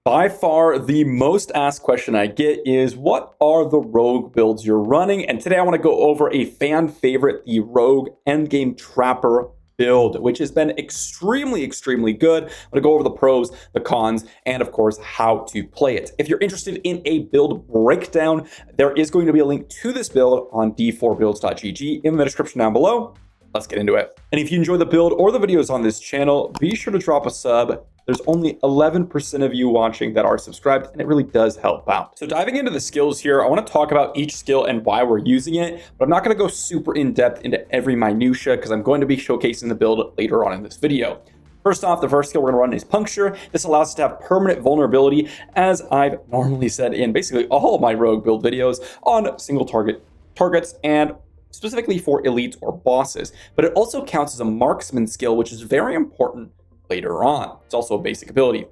By far, the most asked question I get is, what are the rogue builds you're running? And today I want to go over a fan favorite, the rogue endgame trapper build, which has been extremely good. I'm going to go over the pros, the cons, and of course, how to play it. If you're interested in a build breakdown, there is going to be a link to this build on d4builds.gg in the description down below. Let's get into it. And if you enjoy the build or the videos on this channel, be sure to drop a sub. There's only 11% of you watching that are subscribed, and it really does help out. So diving into the skills here, I want to talk about each skill and why we're using it, but I'm not going to go super in depth into every minutia because I'm going to be showcasing the build later on in this video. First off, the first skill we're going to run is Puncture. This allows us to have permanent vulnerability, as I've normally said in basically all of my rogue build videos, on single targets and specifically for elites or bosses. But it also counts as a marksman skill, which is very important later on. It's also a basic ability.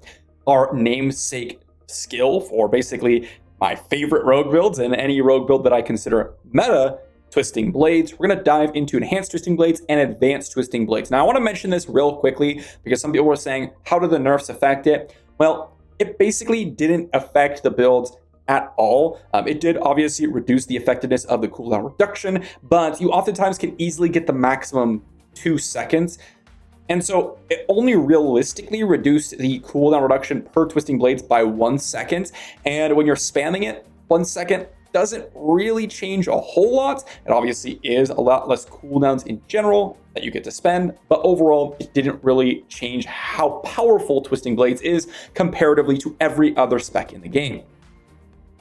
Our namesake skill for basically my favorite rogue builds and any rogue build that I consider meta, Twisting Blades. We're going to dive into Enhanced Twisting Blades and Advanced Twisting Blades. Now I want to mention this real quickly because some people were saying, how do the nerfs affect it? Well, it basically didn't affect the builds at all. It did obviously reduce the effectiveness of the cooldown reduction, but you oftentimes can easily get the maximum 2 seconds. And so it only realistically reduced the cooldown reduction per Twisting Blades by 1 second. And when you're spamming it, 1 second doesn't really change a whole lot. It obviously is a lot less cooldowns in general that you get to spend, but overall, it didn't really change how powerful Twisting Blades is comparatively to every other spec in the game.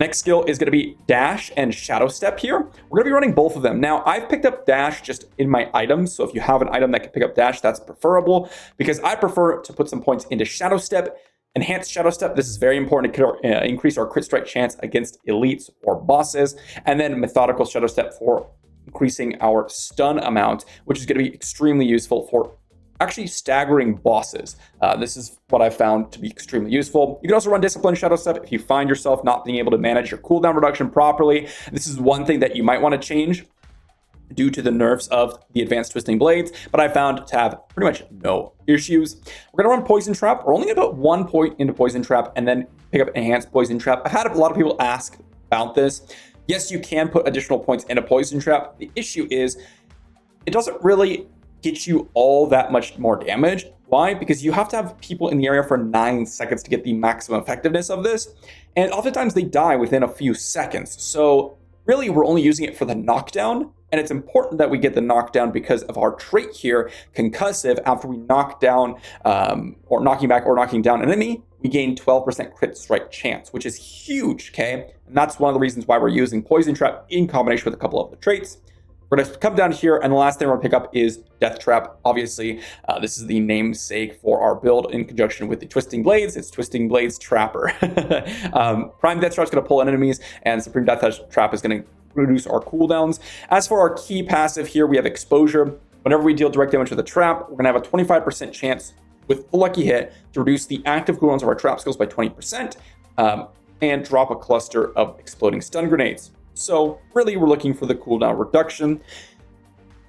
Next skill is going to be Dash and Shadow Step here. We're going to be running both of them. Now, I've picked up Dash just in my items, so if you have an item that can pick up Dash, that's preferable, because I prefer to put some points into Shadow Step. Enhanced Shadow Step, this is very important to increase our crit strike chance against elites or bosses. And then Methodical Shadow Step for increasing our stun amount, which is going to be extremely useful for actually staggering bosses. This is what I found to be extremely useful. You can also run Discipline Shadow Step if you find yourself not being able to manage your cooldown reduction properly. This is one thing that you might want to change due to the nerfs of the Advanced Twisting Blades, but I found to have pretty much no issues. We're going to run Poison Trap. We're only going to put 1 point into Poison Trap and then pick up Enhanced Poison Trap. I've had a lot of people ask about this. Yes, you can put additional points into Poison Trap. The issue is it doesn't really get you all that much more damage. Why? Because you have to have people in the area for 9 seconds to get the maximum effectiveness of this. And oftentimes they die within a few seconds. So really, we're only using it for the knockdown. And it's important that we get the knockdown because of our trait here, Concussive. After we knock down or knocking back or knocking down an enemy, we gain 12% crit strike chance, which is huge, okay? And that's one of the reasons why we're using Poison Trap in combination with a couple of the traits. We're going to come down here, and the last thing we're going to pick up is Death Trap. Obviously, this is the namesake for our build in conjunction with the Twisting Blades. It's Twisting Blades Trapper. Prime Death Trap is going to pull in enemies, and Supreme Death Trap is going to reduce our cooldowns. As for our key passive here, we have Exposure. Whenever we deal direct damage with a trap, we're going to have a 25% chance with a lucky hit to reduce the active cooldowns of our trap skills by 20% and drop a cluster of exploding stun grenades. So really, we're looking for the cooldown reduction.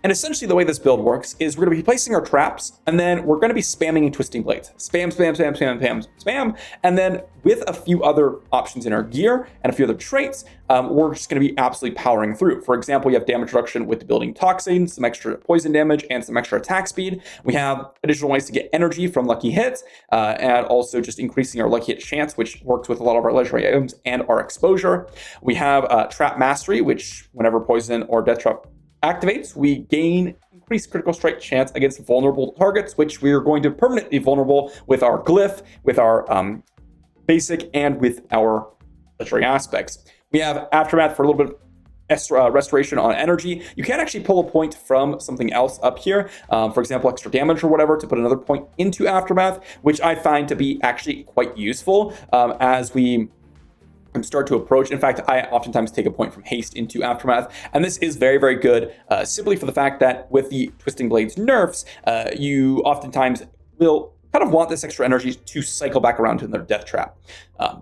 And essentially the way this build works is we're going to be placing our traps, and then we're going to be spamming Twisting Blades. Spam, spam, spam, spam, spam, spam. And then with a few other options in our gear and a few other traits, we're just going to be absolutely powering through. For example, you have damage reduction with the building toxin, some extra poison damage, and some extra attack speed. We have additional ways to get energy from lucky hits, and also just increasing our lucky hit chance, which works with a lot of our legendary items and our exposure. We have Trap Mastery, which whenever poison or death trap activates, we gain increased critical strike chance against vulnerable targets, which we are going to permanently vulnerable with our glyph, with our basic, and with our legendary aspects. We have Aftermath for a little bit of restoration on energy. You can actually pull a point from something else up here, for example, extra damage or whatever, to put another point into Aftermath, which I find to be actually quite useful as we start to approach. In fact, I oftentimes take a point from haste into Aftermath, and this is very good, simply for the fact that with the Twisting Blades nerfs, you oftentimes will kind of want this extra energy to cycle back around to another death trap.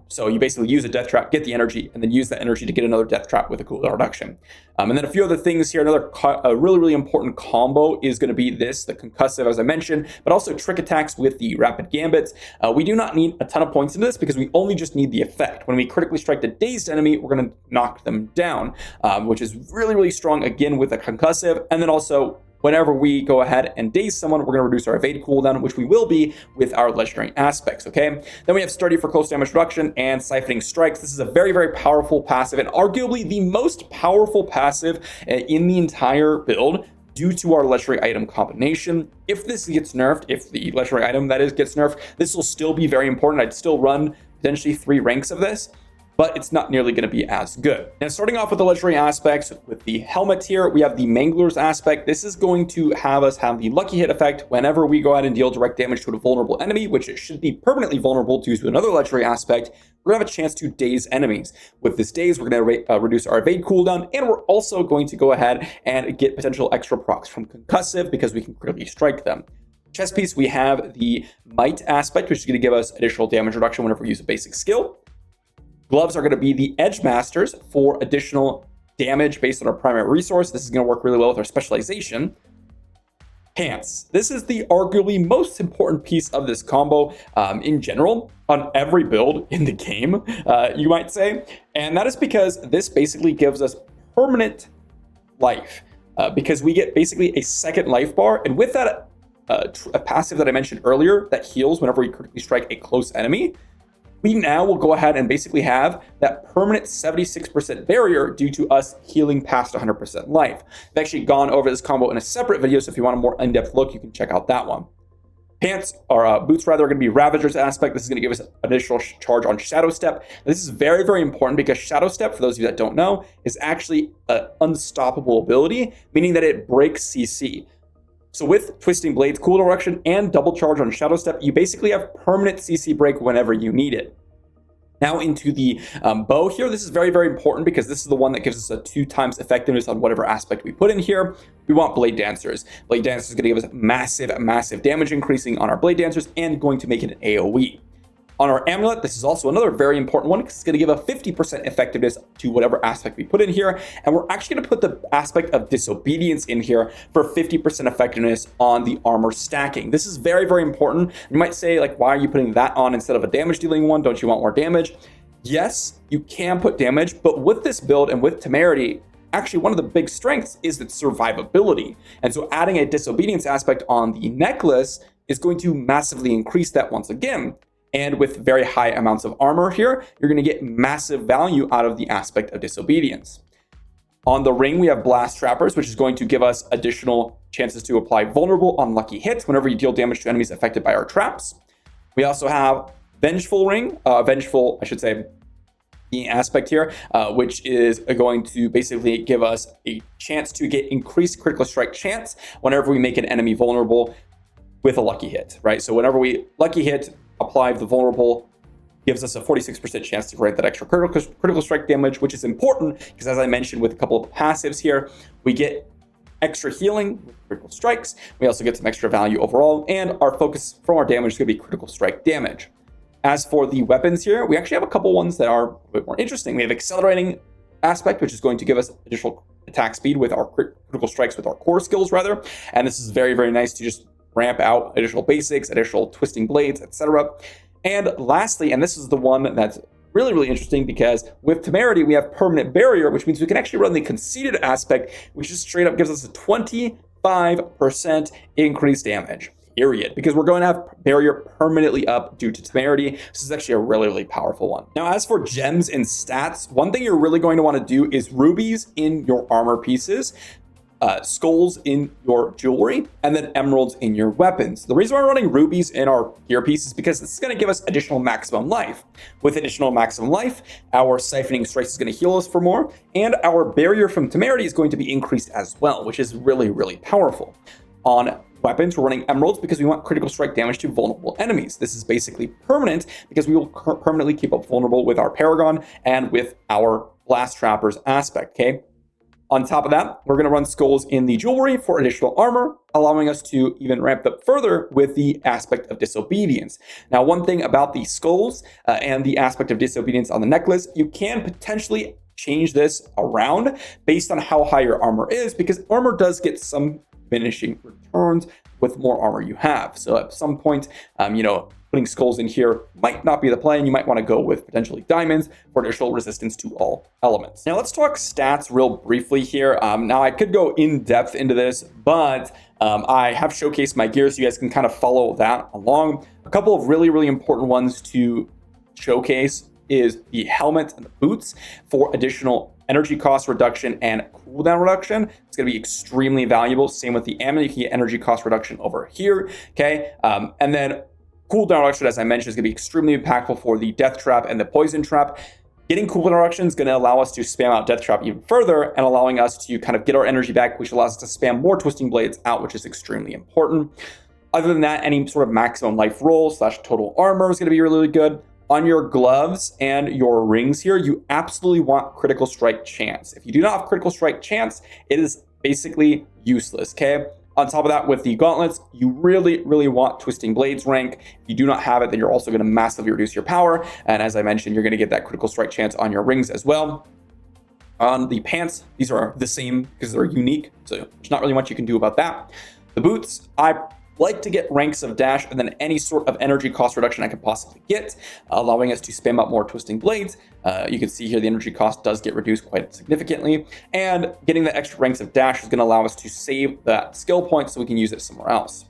So you basically use a death trap, get the energy, and then use that energy to get another death trap with a cooldown reduction. And then a few other things here. Another really important combo is going to be the concussive, as I mentioned, but also trick attacks with the rapid gambits. We do not need a ton of points into this because we only just need the effect. When we critically strike the dazed enemy, we're going to knock them down, which is really strong, again, with a concussive. And then also, whenever we go ahead and daze someone, we're going to reduce our evade cooldown, which we will be with our legendary aspects, okay? Then we have Sturdy for close damage reduction and Siphoning Strikes. This is a very powerful passive, and arguably the most powerful passive in the entire build due to our legendary item combination. If this gets nerfed, if the legendary item, that is, gets nerfed, this will still be very important. I'd still run potentially 3 ranks of this, but it's not nearly going to be as good. Now, starting off with the legendary aspects, with the helmet here, we have the Mangler's aspect. This is going to have us have the lucky hit effect whenever we go ahead and deal direct damage to a vulnerable enemy, which it should be permanently vulnerable due to another legendary aspect. We're going to have a chance to daze enemies. With this daze, we're going to reduce our evade cooldown, and we're also going to go ahead and get potential extra procs from concussive because we can critically strike them. Chest piece, we have the Might aspect, which is going to give us additional damage reduction whenever we use a basic skill. Gloves are going to be the Edge Masters for additional damage based on our primary resource. This is going to work really well with our specialization. Pants. This is the arguably most important piece of this combo in general on every build in the game, you might say. And that is because this basically gives us permanent life because we get basically a second life bar. And with that, a passive that I mentioned earlier that heals whenever we critically strike a close enemy, we now will go ahead and basically have that permanent 76% barrier due to us healing past 100% life. I've actually gone over this combo in a separate video, so if you want a more in-depth look, you can check out that one. Pants, or boots rather, are going to be Ravager's aspect. This is going to give us an additional charge on Shadow Step. This is very important because Shadow Step, for those of you that don't know, is actually an unstoppable ability, meaning that it breaks CC. So with Twisting Blades, cooldown reduction, and double charge on Shadow Step, you basically have permanent CC break whenever you need it. Now into the bow here. This is very important because this is the one that gives us a 2x effectiveness on whatever aspect we put in here. We want Blade Dancers. Blade Dancers is going to give us massive damage increasing on our Blade Dancers and going to make it an AoE. On our amulet, this is also another very important one because it's going to give a 50% effectiveness to whatever aspect we put in here. And we're actually going to put the aspect of Disobedience in here for 50% effectiveness on the armor stacking. This is very important. You might say, like, why are you putting that on instead of a damage dealing one? Don't you want more damage? Yes, you can put damage, but with this build and with Temerity, actually one of the big strengths is its survivability. And so adding a Disobedience aspect on the necklace is going to massively increase that once again. And with very high amounts of armor here, you're going to get massive value out of the aspect of Disobedience. On the ring, we have Blast Trappers, which is going to give us additional chances to apply vulnerable on lucky hits whenever you deal damage to enemies affected by our traps. We also have Vengeful Ring, the aspect here, which is going to basically give us a chance to get increased critical strike chance whenever we make an enemy vulnerable with a lucky hit, right? So whenever we lucky hit, apply the vulnerable, gives us a 46% chance to grant that extra critical strike damage, which is important because, as I mentioned with a couple of passives here, we get extra healing with critical strikes. We also get some extra value overall, and our focus from our damage is going to be critical strike damage. As for the weapons here, we actually have a couple ones that are a bit more interesting. We have Accelerating aspect, which is going to give us additional attack speed with our critical strikes with our core skills rather, and this is very nice to just ramp out additional basics, additional twisting blades, etc. And lastly, and this is the one that's really interesting because with Temerity, we have Permanent Barrier, which means we can actually run the Conceited aspect, which just straight up gives us a 25% increased damage, period. Because we're going to have Barrier permanently up due to Temerity. This is actually a really powerful one. Now, as for gems and stats, one thing you're really going to want to do is rubies in your armor pieces, skulls in your jewelry, and then emeralds in your weapons. The reason why we're running rubies in our gear piece is because this is going to give us additional maximum life. With additional maximum life, our Siphoning Strikes is going to heal us for more, and our barrier from Temerity is going to be increased as well, which is really powerful. On weapons, we're running emeralds because we want critical strike damage to vulnerable enemies. This is basically permanent because we will permanently keep up vulnerable with our Paragon and with our Blast Trappers aspect, okay? On top of that, we're going to run skulls in the jewelry for additional armor, allowing us to even ramp up further with the aspect of disobedience. Now, one thing about the skulls and the aspect of disobedience on the necklace, you can potentially change this around based on how high your armor is, because armor does get some diminishing returns with more armor you have. So at some point, putting skulls in here might not be the play, and you might want to go with potentially diamonds for additional resistance to all elements. Now let's talk stats real briefly here. Now I could go in depth into this, but I have showcased my gear so you guys can kind of follow that along. A couple of really, really important ones to showcase is the helmet and the boots for additional energy cost reduction and cooldown reduction. It's going to be extremely valuable. Same with the ammo. You can get energy cost reduction over here. Okay. And then cooldown reduction, as I mentioned, is going to be extremely impactful for the death trap and the poison trap. Getting cooldown reduction is going to allow us to spam out death trap even further and allowing us to kind of get our energy back, which allows us to spam more twisting blades out, which is extremely important. Other than that, any sort of maximum life roll / total armor is going to be really, really good. On your gloves and your rings here, you absolutely want critical strike chance. If you do not have critical strike chance, it is basically useless, okay? On top of that, with the gauntlets, you really, really want Twisting Blades rank. If you do not have it, then you're also going to massively reduce your power. And as I mentioned, you're going to get that critical strike chance on your rings as well. On the pants, these are the same because they're unique, so there's not really much you can do about that. The boots, I like to get ranks of dash and then any sort of energy cost reduction I could possibly get, allowing us to spam out more Twisting Blades. You can see here the energy cost does get reduced quite significantly, and getting the extra ranks of dash is going to allow us to save that skill point so we can use it somewhere else.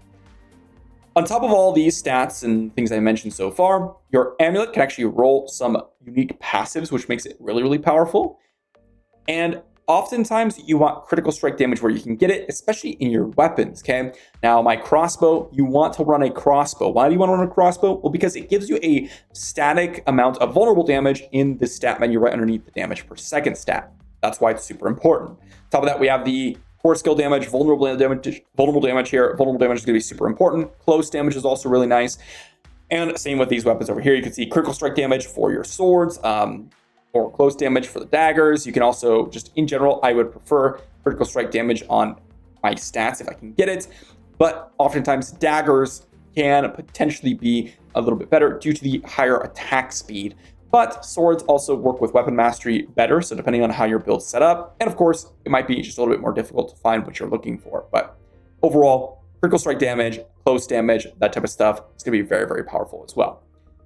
On top of all these stats and things I mentioned so far, your amulet can actually roll some unique passives, which makes it really, really powerful. And oftentimes you want critical strike damage where you can get it, especially in your weapons, okay? Now, my crossbow, you want to run a crossbow. Why do you want to run a crossbow? Well, because it gives you a static amount of vulnerable damage in the stat menu right underneath the damage per second stat. That's why it's super important. On top of that, we have the core skill damage, vulnerable damage here. Vulnerable damage is going to be super important. Close damage is also really nice. And same with these weapons over here. You can see critical strike damage for your swords, or close damage for the daggers. You can also, just in general, I would prefer critical strike damage on my stats if I can get it. But oftentimes daggers can potentially be a little bit better due to the higher attack speed. But swords also work with weapon mastery better, so depending on how your build's set up. And of course, it might be just a little bit more difficult to find what you're looking for. But overall, critical strike damage, close damage, that type of stuff, it's going to be very, very powerful as well.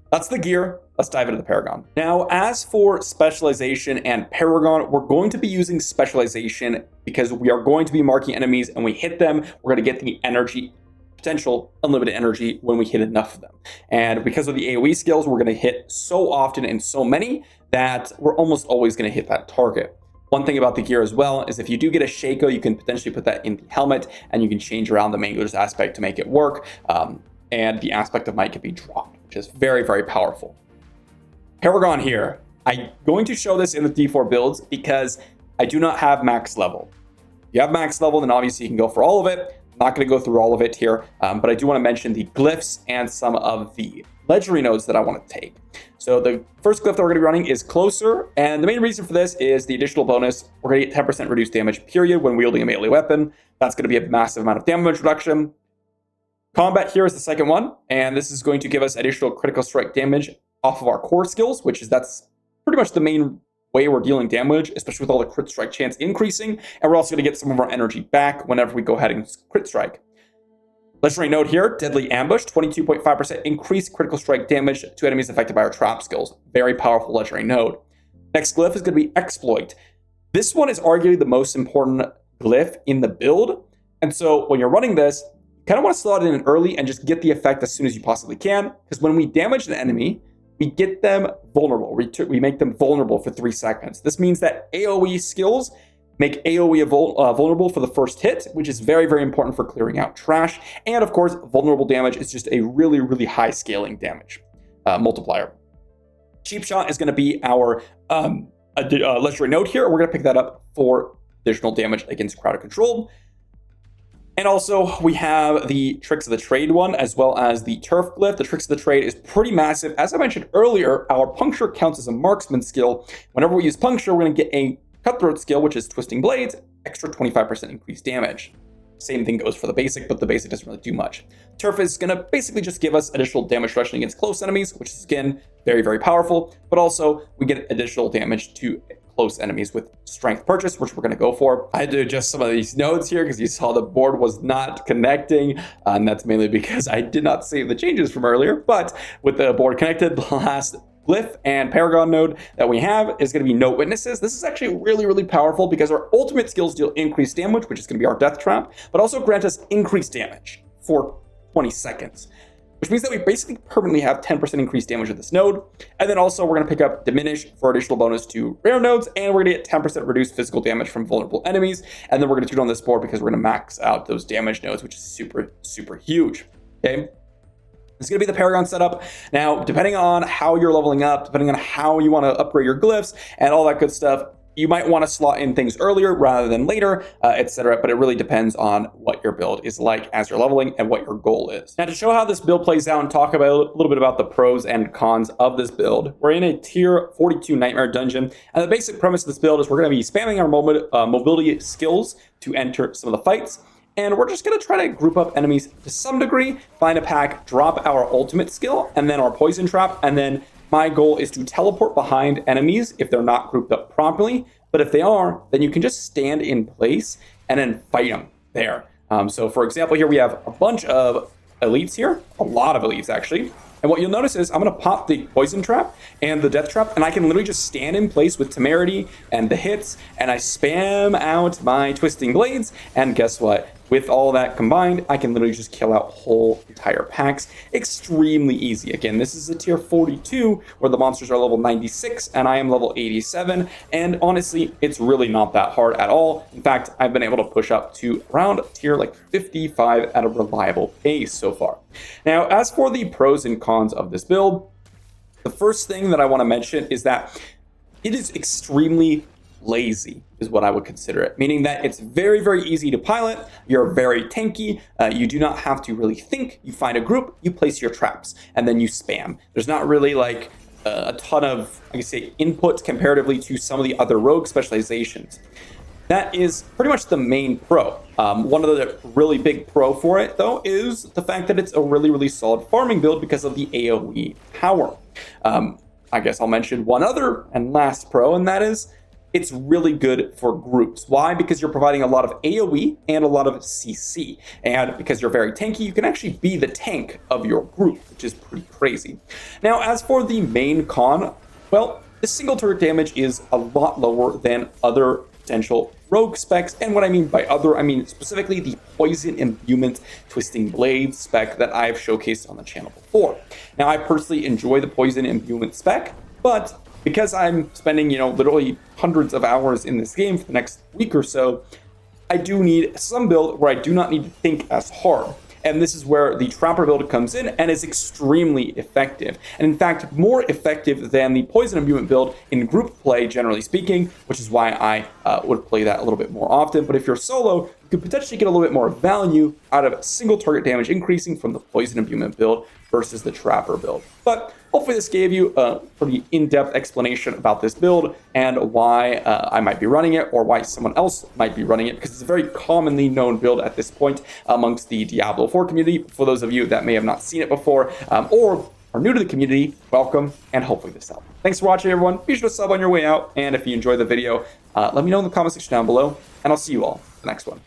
That's the gear. Let's dive into the Paragon. Now, as for specialization and Paragon, we're going to be using specialization because we are going to be marking enemies, and we hit them, we're going to get the energy, potential unlimited energy when we hit enough of them. And because of the AoE skills, we're going to hit so often and so many that we're almost always going to hit that target. One thing about the gear as well is if you do get a Shaco, you can potentially put that in the helmet, and you can change around the Mangler's aspect to make it work. And the aspect of might can be dropped, which is very, very powerful. Paragon here. I'm going to show this in the D4 builds because I do not have max level. If you have max level, then obviously you can go for all of it. I'm not going to go through all of it here, but I do want to mention the glyphs and some of the legendary nodes that I want to take. So the first glyph that we're going to be running is Closer, and the main reason for this is the additional bonus. We're going to get 10% reduced damage, period, when wielding a melee weapon. That's going to be a massive amount of damage reduction. Combat here is the second one, and this is going to give us additional critical strike damage off of our core skills, that's pretty much the main way we're dealing damage, especially with all the crit strike chance increasing, and we're also going to get some of our energy back whenever we go ahead and crit strike. Legendary node here, Deadly Ambush, 22.5% increased critical strike damage to enemies affected by our trap skills. Very powerful legendary node. Next glyph is going to be Exploit. This one is arguably the most important glyph in the build, and so when you're running this, you kind of want to slot it in early and just get the effect as soon as you possibly can, because when we damage an enemy, we get them vulnerable. We make them vulnerable for 3 seconds. This means that AoE skills make AoE vulnerable for the first hit, which is very, very important for clearing out trash. And of course, vulnerable damage is just a really, really high scaling damage multiplier. Cheap Shot is going to be our legendary node here. We're going to pick that up for additional damage against crowd control. And also, we have the Tricks of the Trade one, as well as the Turf glyph. The Tricks of the Trade is pretty massive. As I mentioned earlier, our Puncture counts as a marksman skill. Whenever we use Puncture, we're going to get a Cutthroat skill, which is Twisting Blades, extra 25% increased damage. Same thing goes for the basic, but the basic doesn't really do much. Turf is going to basically just give us additional damage reduction against close enemies, which is, again, very, very powerful. But also, we get additional damage to close enemies with Strength Purchase, which we're going to go for. I had to adjust some of these nodes here because you saw the board was not connecting, and that's mainly because I did not save the changes from earlier. But with the board connected, the last Glyph and Paragon node that we have is going to be No Witnesses. This is actually really, really powerful because our ultimate skills deal increased damage, which is going to be our Death Trap, but also grant us increased damage for 20 seconds, which means that we basically permanently have 10% increased damage with this node. And then also we're going to pick up Diminish for additional bonus to rare nodes, and we're going to get 10% reduced physical damage from vulnerable enemies. And then we're going to do it on this board because we're going to max out those damage nodes, which is super, super huge. Okay. It's going to be the Paragon setup. Now, depending on how you're leveling up, depending on how you want to upgrade your glyphs and all that good stuff, you might want to slot in things earlier rather than later, etc. But it really depends on what your build is like as you're leveling and what your goal is. Now, to show how this build plays out and talk about a little bit about the pros and cons of this build, we're in a tier 42 Nightmare Dungeon. And the basic premise of this build is we're going to be spamming our mobility skills to enter some of the fights. And we're just going to try to group up enemies to some degree, find a pack, drop our ultimate skill, and then our poison trap. And then my goal is to teleport behind enemies if they're not grouped up properly. But if they are, then you can just stand in place and then fight them there. So for example, here we have a bunch of elites here, a lot of elites actually. And what you'll notice is I'm going to pop the poison trap and the death trap, and I can literally just stand in place with temerity and the hits, and I spam out my twisting blades, and guess what? With all that combined, I can literally just kill out whole entire packs. Extremely easy. Again, this is a tier 42 where the monsters are level 96 and I am level 87. And honestly, it's really not that hard at all. In fact, I've been able to push up to around tier like 55 at a reliable pace so far. Now, as for the pros and cons of this build, the first thing that I want to mention is that it is extremely lazy is what I would consider it, meaning that it's very, very easy to pilot. You're very tanky. You do not have to really think. You find a group, you place your traps, and then you spam. There's not really like a ton of, I can say, input comparatively to some of the other rogue specializations. That is pretty much the main pro. One of the really big pro for it, though, is the fact that it's a really, really solid farming build because of the AoE power. I guess I'll mention one other and last pro, and that is it's really good for groups. Why? Because you're providing a lot of AoE and a lot of CC. And because you're very tanky, you can actually be the tank of your group, which is pretty crazy. Now, as for the main con, well, the single turret damage is a lot lower than other potential rogue specs. And what I mean by other, I mean specifically the Poison Imbuement Twisting Blade spec that I've showcased on the channel before. Now, I personally enjoy the Poison Imbuement spec, but because I'm spending, literally hundreds of hours in this game for the next week or so, I do need some build where I do not need to think as hard. And this is where the Trapper build comes in and is extremely effective. And in fact, more effective than the Poison Imbuement build in group play, generally speaking, which is why I would play that a little bit more often. But if you're solo, you could potentially get a little bit more value out of single target damage increasing from the Poison Imbuement build versus the Trapper build. But hopefully this gave you a pretty in-depth explanation about this build and why I might be running it or why someone else might be running it, because it's a very commonly known build at this point amongst the Diablo 4 community. For those of you that may have not seen it before or are new to the community, welcome, and hopefully this helped. Thanks for watching, everyone. Be sure to sub on your way out, and if you enjoyed the video, let me know in the comment section down below, and I'll see you all in the next one.